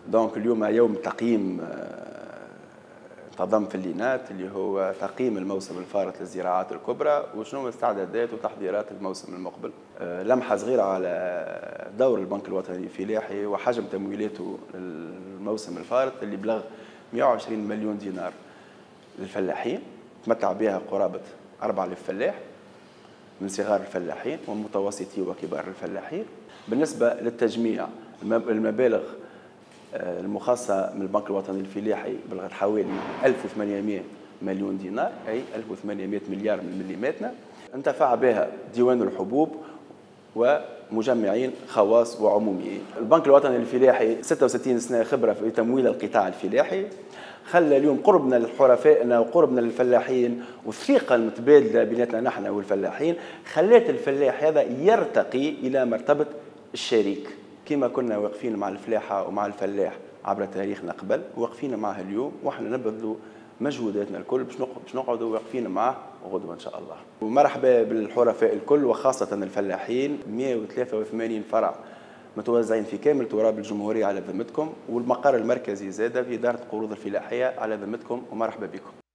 دونك اليوم يوم تقييم انتظم في اللينات اللي هو تقييم الموسم الفارط للزراعات الكبرى وشنو الاستعدادات وتحضيرات الموسم المقبل. لمحة صغيرة على دور البنك الوطني الفلاحي وحجم تمويلاته للموسم الفارط اللي بلغ 120 مليون دينار للفلاحين، تمتع بها قرابة 4000 فلاح من صغار الفلاحين ومتوسطي وكبار الفلاحين. بالنسبة للتجميع المبالغ المخصصة من البنك الوطني الفلاحي بلغت حوالي 1800 مليون دينار، أي 1800 مليار من مليماتنا. انتفع بها ديوان الحبوب ومجمعين خواص وعموميين. البنك الوطني الفلاحي 66 سنة خبرة في تمويل القطاع الفلاحي، خلى اليوم قربنا لحرفائنا وقربنا للفلاحين والثقة المتبادلة بيناتنا نحن والفلاحين خلات الفلاح هذا يرتقي إلى مرتبة الشريك. كما كنا واقفين مع الفلاحة ومع الفلاح عبر تاريخنا قبل، واقفين معه اليوم، وإحنا نبذلوا مجهوداتنا الكل باش نقعدوا واقفين معه غدوة إن شاء الله. ومرحبا بالحرفاء الكل وخاصة الفلاحين. 183 فرع متوزعين في كامل تراب الجمهورية على ذمتكم، والمقر المركزي زاد في إدارة القروض الفلاحية على ذمتكم، ومرحبا بكم.